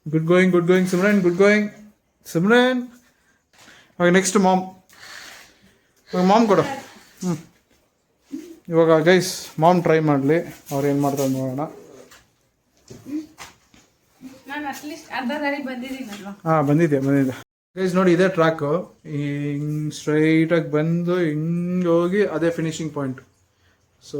Good going, Simran. Good going, Simran. Okay, next mom. Okay, mom ಕೊಡು. ಇವಾಗ guys ma'am try ಮಾಡಲಿ ಅವ್ರು ಏನು ಮಾಡ್ತಾರೆ ನೋಡೋಣ. ಬಂದಿದ್ದೆ ಗೈಸ್ ನೋಡಿ, ಇದೇ ಟ್ರ್ಯಾಕು. ಹಿಂಗೆ ಸ್ಟ್ರೈಟಾಗಿ ಬಂದು ಹಿಂಗೆ ಹೋಗಿ ಅದೇ finishing point. So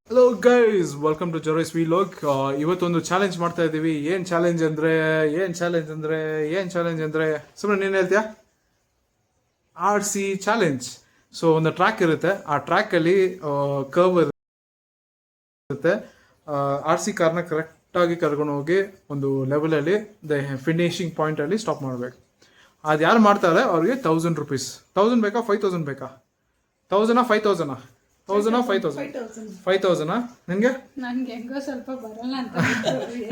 hello guys, welcome to ಜೊರೈಸ್ ವಿಲಾಗ್. ಇವತ್ತೊಂದು ಚಾಲೆಂಜ್ ಮಾಡ್ತಾ ಇದ್ದೀವಿ. ಏನು ಚಾಲೆಂಜ್ ಅಂದರೆ ಸುಮ್ಮನೆ ನೀನು ಹೇಳ್ತೀಯಾ? RC challenge. ಸೊ ಒಂದು ಟ್ರ್ಯಾಕ್ ಇರುತ್ತೆ, ಆ ಟ್ರ್ಯಾಕಲ್ಲಿ ಕರ್ವ್ ಇರುತ್ತೆ. RC ಕಾರ್ನ ಕರೆಕ್ಟಾಗಿ ಕರ್ಕೊಂಡು ಹೋಗಿ ಒಂದು ಲೆವೆಲಲ್ಲಿ ಫಿನಿಶಿಂಗ್ ಪಾಯಿಂಟಲ್ಲಿ ಸ್ಟಾಪ್ ಮಾಡಬೇಕು. ಅದು ಯಾರು ಮಾಡ್ತಾರೆ ಅವ್ರಿಗೆ 1000 ರೂಪೀಸ್. 1000 ಬೇಕಾ 5000 ಬೇಕಾ? 1000 5000 5000 ನಿನಗೆ?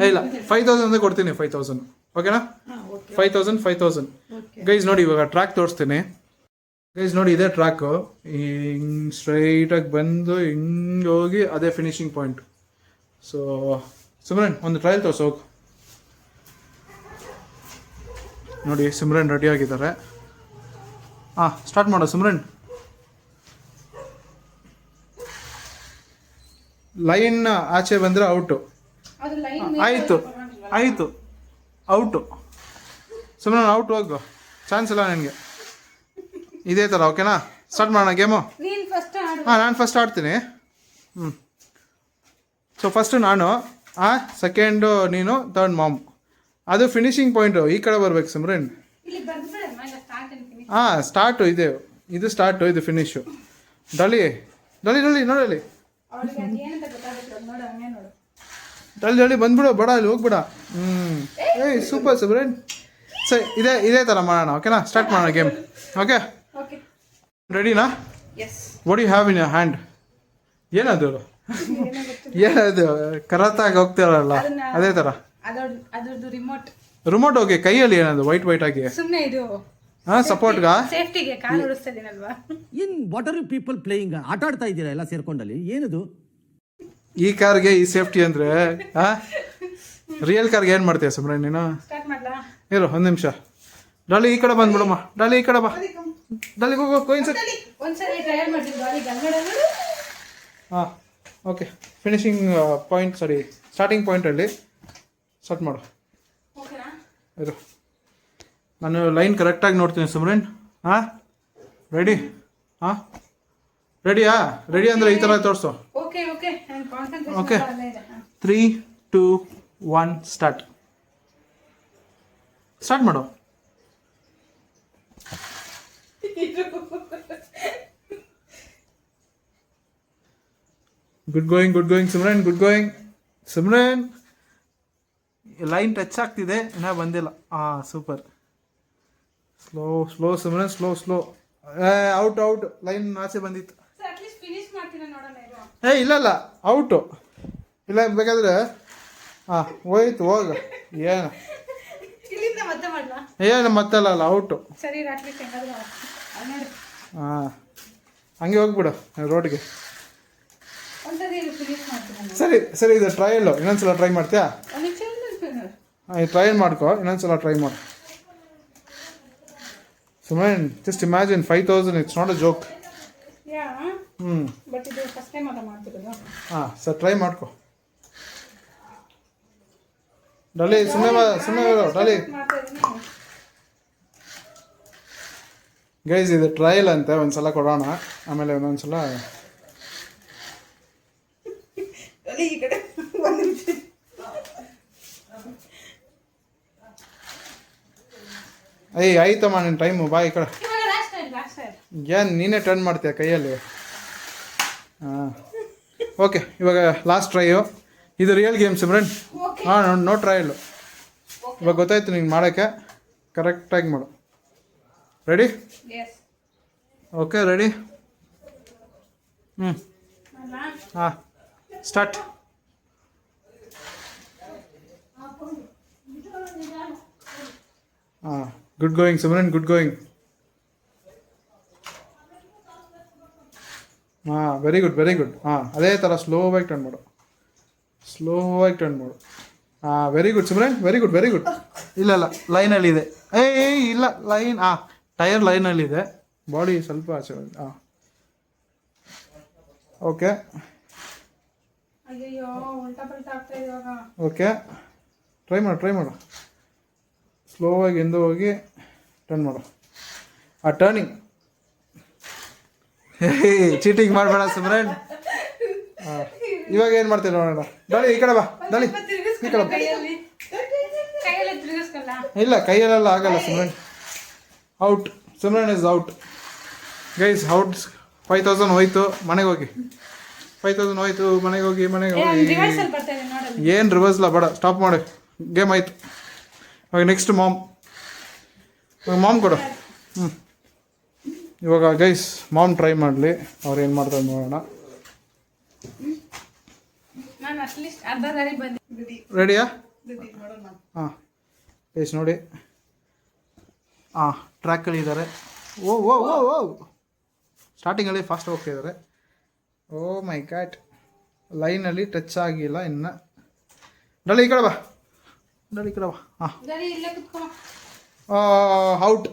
ಇಲ್ಲ, 5000 ಅಂತ ಕೊಡ್ತೀನಿ. 5000 ಓಕೆನಾ? 5000 ಗೈಸ್ ನೋಡಿ, ಇವಾಗ ಟ್ರ್ಯಾಕ್ ತೋರಿಸ್ತೀನಿ. ಗೈಸ್ ನೋಡಿ, ಇದೇ ಟ್ರ್ಯಾಕು. ಹಿಂಗೆ ಸ್ಟ್ರೈಟಾಗಿ ಬಂದು ಹಿಂಗೆ ಹೋಗಿ ಅದೇ ಫಿನಿಶಿಂಗ್ ಪಾಯಿಂಟ್. ಸೊ ಸಿಮ್ರನ್ ಒಂದು ಟ್ರಯಲ್ ತೋರಿಸು ಹೋಗು. ನೋಡಿ ಸಿಮ್ರನ್ ರೆಡಿ ಆಗಿದ್ದಾರೆ. ಸ್ಟಾರ್ಟ್ ಮಾಡೋ ಸಿಮ್ರನ್. ಲೈನ್ ಆಚೆ ಬಂದರೆ ಔಟು. ಆಯಿತು ಔಟು. ಸುಮ್ಮನೆ ಔಟ್ ಹೋಗು, ಚಾನ್ಸ್ ಇಲ್ಲ ನನಗೆ. ಇದೇ ಥರ ಓಕೆನಾ? ಸ್ಟಾರ್ಟ್ ಮಾಡೋಣ ಗೇಮು. ನಾನು ಫಸ್ಟ್ ಆಡ್ತೀನಿ. ಸೊ ಫಸ್ಟು ನಾನು, ಸೆಕೆಂಡು ನೀನು, ಥರ್ಡ್ ಮಾಮ್. ಅದು ಫಿನಿಶಿಂಗ್ ಪಾಯಿಂಟು ಈ ಕಡೆ ಬರ್ಬೇಕು ಸಿಮ್ರನ್. ಸ್ಟಾರ್ಟು ಇದು ಸ್ಟಾರ್ಟು, ಇದು ಫಿನಿಶು. ಡಲಿ ನೋಡಲಿ. ಡಲಿ ಬಂದ್ಬಿಡು, ಬೇಡ ಅಲ್ಲಿ ಹೋಗ್ಬಿಡ. ಸೂಪರ್ ಸಿಮ್ರನ್. ಸರಿ, ಇದೇ ಥರ ಮಾಡೋಣ ಓಕೆನಾ? ಸ್ಟಾರ್ಟ್ ಮಾಡೋಣ ಗೇಮ್. ಓಕೆ, ರೆಡಿನಾ? What you have in your hand? ಏನದು ಕರತ್ತಾಗಿ ಹೋಗ್ತಿರಲ್ಲ, ಅದೇ ಥರ ರಿಮೋಟ್. ಓಕೆ, ಕೈಯಲ್ಲಿ ಏನದು ವೈಟ್ ಆಗಿ ಸಪೋರ್ಟ್ಗಾ? In what are you people playing? ಆಟ ಆಡ್ತಾ ಇದ್ದೀರಾ ಎಲ್ಲ ಸೇರ್ಕೊಂಡಲ್ಲಿ? ಏನದು ಈ ಕಾರ್ಗೆ ಈ ಸೇಫ್ಟಿ ಅಂದ್ರೆ? ರಿಯಲ್ ಕಾರ್ಗೆ ಏನು ಮಾಡ್ತೀಯ ಸುಮ್ರನ್ ನೀನು? ಇರು ಒಂದು ನಿಮಿಷ. ಡಾಲಿ ಈ ಕಡೆ ಬಂದ್ಬಿಡಮ್ಮ. ಡಾಲಿ ಈ ಕಡೆ ಬಾ. ಡಾಲಿ ಹೋಗು. ಓಕೆ, ಫಿನಿಶಿಂಗ್ ಪಾಯಿಂಟ್, ಸ್ಟಾರ್ಟಿಂಗ್ ಪಾಯಿಂಟಲ್ಲಿ ಸ್ಟಾರ್ಟ್ ಮಾಡು. ಇರು, ನಾನು ಲೈನ್ ಕರೆಕ್ಟಾಗಿ ನೋಡ್ತೀನಿ ಸಿಮ್ರನ್. ರೆಡಿ? ರೆಡಿಯಾ? ರೆಡಿ ಅಂದರೆ ಈ ಥರ ತೋರಿಸು. ಓಕೆ, 3, 2, 1 ಸ್ಟಾರ್ಟ್ ಮಾಡು. Good going Simran. Good going Simran. Line touch ಆಗ್ತಿದೆ, ಇನ್ನೂ ಬಂದಿಲ್ಲ. Super. Slow Simran, slow. Out. Line ಆಚೆ ಬಂದಿತ್ತು. ಇಲ್ಲ ಔಟು. ಇಲ್ಲ ಬೇಕಾದ್ರೆ ಹೋಯ್ತು, ಹೋಗ. ಏನು ಮತ್ತಲ್ಲ ಔಟು. ಹಂಗೆ ಹೋಗ್ಬಿಡು ರೋಡ್ಗೆ. ಸರಿ, ಇದು ಟ್ರಯಲ್ಲು. ಇನ್ನೊಂದ್ಸಲ ಟ್ರೈ ಮಾಡ್ತೀಯಾ? ಟ್ರೈ ಮಾಡ್ಕೊ, ಇನ್ನೊಂದ್ಸಲ ಟ್ರೈ ಮಾಡು. Suman, just imagine 5000. It's not a joke. Sir try ಮಾಡ್ಕೊ. ಡಾಲಿ ಸುಮ್ಮನೆ ಡಾಲಿ. ಗೈಸ್ ಇದು ಟ್ರಯಲ್ ಅಂತೆ, ಒಂದ್ಸಲ ಕೊಡೋಣ, ಆಮೇಲೆ ಒಂದೊಂದ್ಸಲ. ಆಯ್ತಮ್ಮ ನಿನ್ನ ಟೈಮು, ಬಾ ಈ ಕಡೆ. ಏನು ನೀನೇ ಟರ್ನ್ ಮಾಡ್ತೀಯ ಕೈಯಲ್ಲಿ? ಓಕೆ, ಇವಾಗ ಲಾಸ್ಟ್ ಟ್ರೈಯು. ಇದು real game Simran. No trial. ಇವಾಗ ಗೊತ್ತಾಯ್ತು ನಿಂಗೆ ಮಾಡೋಕ್ಕೆ. ಕರೆಕ್ಟಾಗಿ ಮಾಡು. ರೆಡಿ? Okay, ready? ಸ್ಟಾರ್ಟ್. ಹಾಂ good going Simran, good going. ಹಾಂ ವೆರಿ ಗುಡ್ ವೆರಿ ಗುಡ್. ಹಾಂ ಅದೇ ಥರ ಸ್ಲೋವಾಗಿ ಟರ್ನ್ ಮಾಡು, ಸ್ಲೋವಾಗಿ ಟರ್ನ್ ಮಾಡು. ಹಾಂ very good Simran, very good very good. ಇಲ್ಲ ಇಲ್ಲ ಲೈನಲ್ಲಿದೆ. ಏಯ್ ಇಲ್ಲ ಲೈನ್, ಹಾಂ ಟೈರ್ ಲೈನಲ್ಲಿದೆ, ಬಾಡಿ ಸ್ವಲ್ಪ ಆಚೆ. ಹಾಂ ಓಕೆ ಓಕೆ, ಟ್ರೈ ಮಾಡು ಸ್ಲೋವಾಗಿ ಎಂದು ಹೋಗಿ ಟರ್ನ್ ಮಾಡು. ಆ ಟರ್ನಿಂಗ್ ಚೀಟಿಂಗ್ ಮಾಡಬೇಡ ಸಿಮ್ರನ್. ಹಾಂ ಇವಾಗ ಏನು ಮಾಡ್ತೀವಿ ನೋಡೋಣ. ಡಾಲಿ ಈ ಕಡೆ ಬಾ, ಡಾಲಿ ಈ ಕಡೆ ಬಾ. ಇಲ್ಲ ಕೈಯಲ್ಲೆಲ್ಲ ಆಗಲ್ಲ Simran. Out, Simran is out guys, out. 5000 ಹೋಯ್ತು, ಮನೆಗೆ ಹೋಗಿ. 5000 ಹೋಯ್ತು, ಮನೆಗೆ ಹೋಗಿ. ಏನು ರಿವರ್ಸ್ ಇಲ್ಲ, ಬೇಡ ಸ್ಟಾಪ್ ಮಾಡಿ, ಗೇಮ್ ಆಯಿತು. ಇವಾಗ ನೆಕ್ಸ್ಟ್ ಮಾಮ್, ಮಾಮ್ ಕೊಡು. ಇವಾಗ ಗೈಸ್ ಮಾಮ್ ಟ್ರೈ ಮಾಡಲಿ, ಅವ್ರು ಏನು ಮಾಡ್ತಾರೆ ನೋಡೋಣ. ರೆಡಿಯಾ? ಹಾಂ ಗೈಸ್ ನೋಡಿ, ಹಾಂ ಟ್ರ್ಯಾಕಲ್ಲಿ ಇದ್ದಾರೆ. ಓ ಓ ಓ ಓ ಸ್ಟಾರ್ಟಿಂಗಲ್ಲಿ ಫಾಸ್ಟ್ ಹೋಗ್ತಿದ್ದಾರೆ. ಓ ಮೈ ಗಾಡ್, ಲೈನಲ್ಲಿ ಟಚ್ ಆಗಿಲ್ಲ ಇನ್ನು. ಡಲಿ ಈ ಕಡೆ ಬಾ, ಡಲಿ ಈ ಕಡೆ ಬಾ. ಹಾಂ ಔಟ್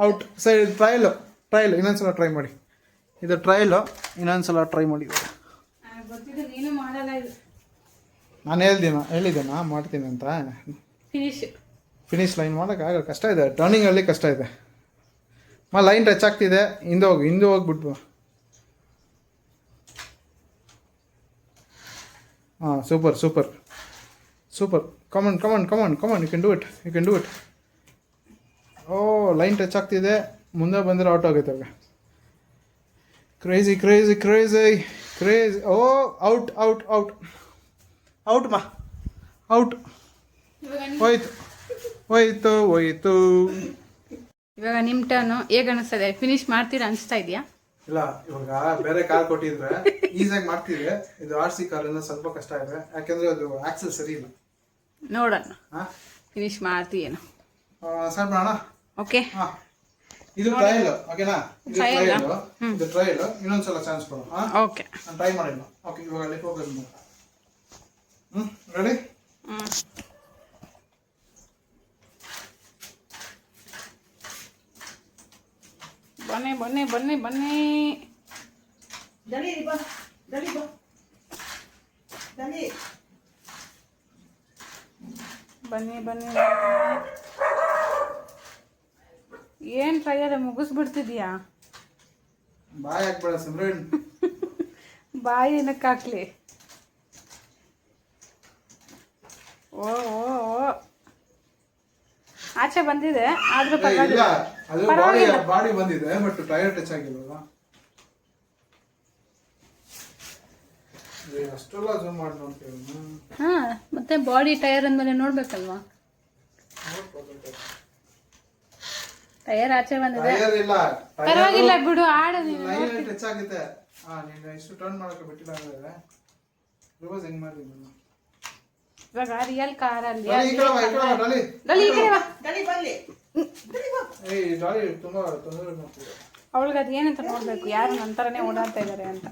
ಔಟ್. ಸರಿ ಟ್ರಯಲು ಇನ್ನೊಂದ್ಸಲ ಟ್ರೈ ಮಾಡಿ. ಇದು ಟ್ರಯಲು, ಇನ್ನೊಂದ್ಸಲ ಟ್ರೈ ಮಾಡಿ. ನಾನು ಹೇಳಿದ್ದೇನಾ ಮಾಡ್ತೀನಿ ಅಂತ. ಫಿನಿಶ್ ಲೈನ್ ಮಾಡೋಕ್ಕಾಗಲ್ಲ, ಕಷ್ಟ ಇದೆ, ಟರ್ನಿಂಗಲ್ಲಿ ಕಷ್ಟ ಇದೆ. ಲೈನ್ ಟಚ್ ಆಗ್ತಿದೆ, ಹಿಂದೆ ಹೋಗ್ಬಿಟ್ಬು. ಹಾಂ super. Come on you can do it. ಓ ಲೈನ್ ಟಚ್ ಆಗ್ತಿದೆ, ಮುಂದೆ ಬಂದರೆ ಔಟ್ ಆಗುತ್ತೆ ಅವಾಗ. ಕ್ರೇಜಿ. ಓ ಔಟ್ ಮಾ, ಔಟ್. ಹೋಯ್ತು. ಇವಾಗ ನಿಮ್ಮ ಟರ್ನು. ಹೇಗೆ ಅನಿಸ್ತದೆ? ಫಿನಿಶ್ ಮಾಡ್ತೀರಾ ಅನಿಸ್ತಾ ಇದೆಯಾ? ಇಲ್ಲ, ಇವಾಗ ಬೇರೆ ಕಾರ್ ಕೊಟ್ಟಿದ್ರೆ ಈಸಿಯಾಗಿ ಮಾಡ್ತಿದ್ರೆ. ಇದು RC ಕಾರಿಂದ ಸ್ವಲ್ಪ ಕಷ್ಟ ಇದೆ, ಯಾಕೆಂದ್ರೆ ಅದು ಆಕ್ಸಲ್ ಸರಿ ಇಲ್ಲ. ನೋಡೋಣ ಫಿನಿಶ್ ಮಾಡ್ತೀಯೇನು. ಸ್ಟಾರ್ಟ್ ಮಾಡೋಣ. ಓಕೆ, ಇದು ಟ್ರಯಲ್, ಓಕೆನಾ? ಇದು ಟ್ರಯಲ್, ಇನ್ನೊಂದ್ಸಲ ಚಾನ್ಸ್ ಕೊಡು. ಓಕೆ, ನಾನು ಟ್ರೈ ಮಾಡಿಲ್ಲ. ಓಕೆ, ಇವಾಗ ಅಲ್ಲಿ ಹೋಗೋದು. ರೆಡಿ? ಬನ್ನಿ. ಏನ್ ಟ್ರಯಲ್ ಮುಗಿಸ್ಬಿಡ್ತಿದ್ಯಾ? ಬಾಯ್ ಹಾಕ್ಬೇಡ ಸಿಮ್ರನ್. ಬಾಯಿ ಏನಕ್ಕಾಕ್ಲಿ? ಓ ಆಚೆ ಬಂದಿದೆ, ಆದ್ರೂ ಪರವಾಗಿಲ್ಲ. ಅದು ಬಾಡಿ ಬಂದಿದೆ, ಬಟ್ ಟೈರ್ ಟಚ್ ಆಗಿಲ್ವಲ್ಲ. ಅಷ್ಟೆಲ್ಲ ಜೂಮ್ ಮಾಡಿ ನೋಡ್ತೀವಿ. ಹಾ, ಮತ್ತೆ ಬಾಡಿ ಟೈರ್ ಅಂದ್ಮೇಲೆ ನೋಡ್ಬೇಕಲ್ವಾ? ಟೈರ್ ಆಚೆ ಬಂದಿದೆ, ಪರವಾಗಿಲ್ಲ ಬಿಡು, ಆಡು ನೀನು. ಲೈನ್ ಟಚ್ ಆಗುತ್ತೆ. ನೀನು ಇಷ್ಟು ಟರ್ನ್ ಮಾಡಕ್ಕೆ ಬಿಟ್ಟಿಲ್ಲ ಅಂದ್ರೆ ರಿವರ್ಸ್ ಹೆಂಗ್ ಮಾಡಿ ನಾನು ಇವಾಗ ರಿಯಲ್ ಕಾರ್ ಅಲ್ಲಿ ಅವಳಿಗೆ ಅದು ಏನಂತ ನೋಡ್ಬೇಕು, ಯಾರು ನಂತರನೇ ಓಡಾಡ್ತಾ ಇದಾರೆ ಅಂತ.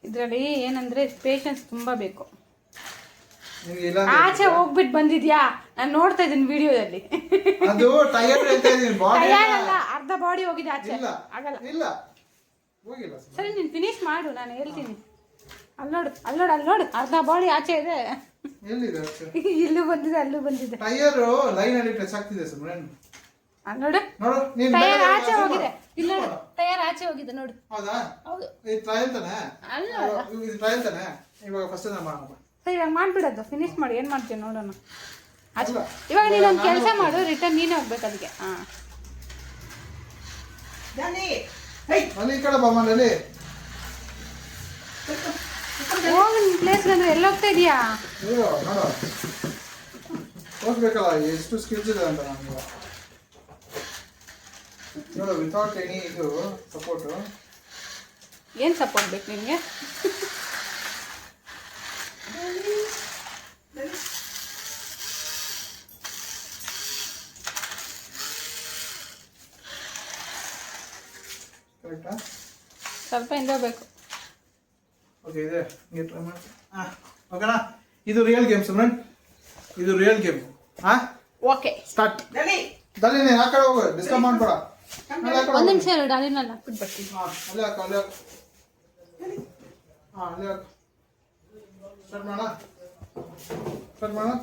ಇದರಲ್ಲಿ ಏನಂದ್ರೆ ಪೇಷನ್ಸ್ ತುಂಬಾ ಬೇಕು. ಆಚೆ ಹೋಗ್ಬಿಟ್ಟು ಬಂದಿದ್ಯಾ? ನಾನು ನೋಡ್ತಾ ಇದ್ದೀನಿ ವಿಡಿಯೋದಲ್ಲಿ. ಅದು ಟೈರ್ ಅಲ್ಲ, ಅರ್ಧ ಬಾಡಿ ಹೋಗಿದೆ ಆಚೆ. ಆಗಲ್ಲ, ಸರಿ ನೀನು ಫಿನಿಶ್ ಮಾಡು, ನಾನು ಹೇಳ್ತೀನಿ. ಅಲ್ಲೋಡು, ಅರ್ಧ ಬಾಡಿ ಆಚೆ ಇದೆ. ಇಲ್ಲೂ ಬಂದಿದೆ, ಅಲ್ಲೂ ಬಂದಿದೆ. ಟೈರ್ ಲೈನ್ ಅಲ್ಲಿ ಟಚ್ ಆಗ್ತಿದೆ ಸುಮ್ಮನೆ. ನೋಡು, ಟೈರ್ ಆಚೆ ಹೋಗಿದೆ. ಇಲ್ಲ, ಟೈರ್ ಆಚೆ ಹೋಗಿದೆ ನೋಡು. ಹೌದಾ? ಹೌದು. ಇದು ಟ್ರಯಲ್ ತಾನೆ? ಅಲ್ಲ, ಇದು ಟ್ರಯಲ್ ತಾನೆ? ಇವಾಗ ಫಸ್ಟ್ ಮಾಡೋಣ. ಸರಿ, ಇವಾಗ ಮಾಡ್ಬಿಡೋದು, ಫಿನಿಶ್ ಮಾಡಿ. ಏನು ಮಾಡ್ತೀವಿ ನೋಡೋಣ. ಇವಾಗ ನೀನೊಂದು ಕೆಲಸ ಮಾಡು, ರಿಟರ್ನ್ ನೀನೇ ಹೋಗ್ಬೇಕು ಅದಕ್ಕೆ. ಅಲ್ಲಿ ಈ ಕಡೆ ಬಾಮಲ್ಲಿ ಹೋಗಿ ನಿನ್ನ ಪ್ಲೇಸ್ಗೆ. ಅಂದ್ರೆ ಎಲ್ಲಿ ಹೋಗ್ತಾ ಇದೀಯಾ? ತೋರಿಸ್ಬೇಕಲ್ಲ ಎಷ್ಟು ಸ್ಕಿಲ್ಸ್ ಇದೆ ಅಂತ ನಮಗೆ. ನೋಡು ವಿತೌಟ್ ಎನಿ ಇದು ಸಪೋರ್ಟು. ಏನು ಸಪೋರ್ಟ್ ಬೇಕು ನಿಮಗೆ? ಕರೆಕ್ಟಾ? ಸ್ವಲ್ಪ ಹಿಂದೆ ಬೇಕು. ಓಕೆ ಇದೆ ಹಿಂಗೆ ಟ್ರೈ ಮಾಡಿ. ಓಕೆನಾ? ಇದು ರಿಯಲ್ ಗೇಮ್ ಸುಮ್ರನ್, ಇದು ರಿಯಲ್ ಗೇಮ್. Okay start. ದಲ್ಲಿ ನೀನು ಆ ಕಡೆ ಹೋಗು, ಡಿಸ್ಟರ್ಬ್ ಮಾಡ್ಬೇಡ. ಒಂದು ನಿಮಿಷ ಇರು, ಅಲ್ಲಿ ನಾನು ಹಾಕ್ಬಿಟ್ಟು ಬರ್ತೀನಿ. ಅಲ್ಲೇ ಹಾಕು, ಅಲ್ಲೇ ಹಾಕು. ಅಲ್ಲೇ ಹಾಕು. ಸ್ಟಾರ್ಟ್ ಮಾಡೋಣ, ಸ್ಟಾರ್ಟ್ ಮಾಡೋಣ.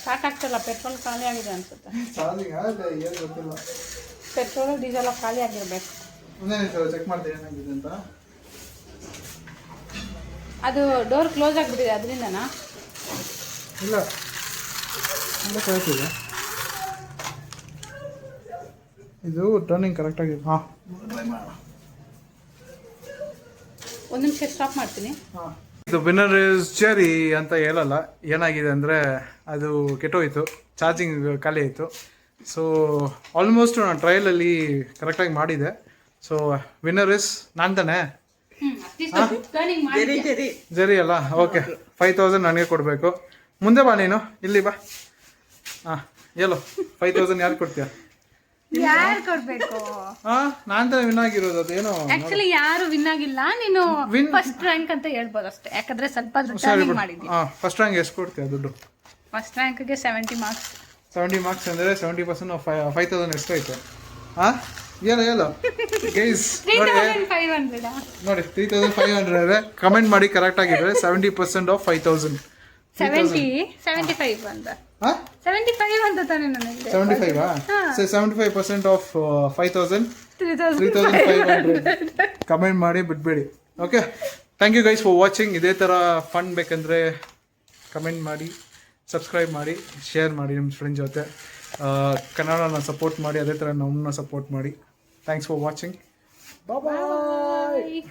ಸಾಕಾಗ್ತಿಲ್ಲ, ಪೆಟ್ರೋಲ್ ಖಾಲಿ ಆಗಿದೆ ಅನ್ಸುತ್ತೆ. ಚಾರ್ಜಿಂಗ್ ಆಗಲ್ಲ, ಏನು ಗೊತ್ತಿಲ್ಲ. ಪೆಟ್ರೋಲು ಡೀಸೆಲ್ ಖಾಲಿ ಆಗಿರ್ಬೇಕು. ಒಂದೇ ನಿಮಿಷ ಚೆಕ್ ಮಾಡ್ತೀನಿ ಏನಾಗಿದೆ ಅಂತ. ಅದು ಡೋರ್ ಕ್ಲೋಸ್ ಆಗಿಬಿಟ್ಟಿದೆ, ಅದರಿಂದನಾ? ಇಲ್ಲ ಇಲ್ಲ, ಕರೆಕ್ಟ್ ಇದೆ. ಇದು ಟರ್ನಿಂಗ್ ಕರೆಕ್ಟಾಗಿ. ಹಾಂ, ಟ್ರೈ ಮಾಡೋಣ. ಒಂದು ನಿಮಿಷ ಸ್ಟಾಪ್ ಮಾಡ್ತೀನಿ. ಹಾಂ, ಇದು ವಿನ್ನರ್ ಇಸ್ ಚೆರಿ ಅಂತ ಹೇಳಲ್ಲ. ಏನಾಗಿದೆ ಅಂದರೆ ಅದು ಕೆಟ್ಟೋಯ್ತು, ಚಾರ್ಜಿಂಗ್ ಖಾಲಿ ಆಯಿತು. ಸೊ ಆಲ್ಮೋಸ್ಟ್ ನಾನು ಟ್ರಯಲಲ್ಲಿ ಕರೆಕ್ಟಾಗಿ ಮಾಡಿದೆ. ಸೊ ವಿನ್ನರ್ ಇಸ್ ನಾನು ತಾನೆ, ಜರಿ ಅಲ್ಲ? ಓಕೆ, 5000 ನನಗೆ ಕೊಡಬೇಕು. ಮುಂದೆ ಬಾ ನೀನು, ಇಲ್ಲಿ ಬಾ. ಹಾಂ, ಹೇಳು 5000 ಯಾರು ಕೊಡ್ತೀಯ? ಯಾರು ಕೊಡ್ಬೇಕು? ನಾನು ತಾನೇ ವಿನ್ ಆಗಿರೋದು. ಅದೇನೋ ಆಕ್ಚುಲಿ ಯಾರು ವಿನ್ ಆಗಿಲ್ಲ, ನೀನು ಫಸ್ಟ್ ರ್ಯಾಂಕ್ ಅಂತ ಹೇಳ್ಬೋದು ಅಷ್ಟೇ. ಯಾಕಂದ್ರೆ ಸ್ವಲ್ಪ ಟರ್ನಿಂಗ್ ಮಾಡಿದ್ವಿ. ಫಸ್ಟ್ ರ್ಯಾಂಕ್ ಎಷ್ಟು ಕೊಡ್ತೀಯ ದುಡ್ಡು? First ರ್ಯಾಂಕ್ಗೆ 70 marks. 70 ಮಾರ್ಕ್ಸ್ ಅಂದರೆ 70% 5000 ಎಷ್ಟಾಯ್ತು? ಹಾಂ, ಹೇಳು ಗೈಸ್. 3500 ನೋಡಿ 3500 ಇದೆ. ಕಮೆಂಟ್ ಮಾಡಿ ಕರೆಕ್ಟ್ ಆಗಿದ್ರೆ 70% ಆಫ್ 5000. 75 ಅಂತ. 75 ಅಂತ ತಾನೇ ನನಗೆ. 75 ಸೊ 75% ಆಫ್ 5000 3500. ಕಮೆಂಟ್ ಮಾಡಿ ಬಿಟ್ಬೇಡಿ. Okay, thank you guys for watching. ಇದೇ ಥರ ಫನ್ ಬೇಕಂದರೆ ಕಮೆಂಟ್ ಮಾಡಿ, ಸಬ್ಸ್ಕ್ರೈಬ್ ಮಾಡಿ, ಶೇರ್ ಮಾಡಿ ನಿಮ್ಮ ಫ್ರೆಂಡ್ ಜೊತೆ. ಕನ್ನಡನ ಸಪೋರ್ಟ್ ಮಾಡಿ, ಅದೇ ಥರ ನಮ್ಮನ್ನ ಸಪೋರ್ಟ್ ಮಾಡಿ. Thanks for watching. ಬಾಯ್.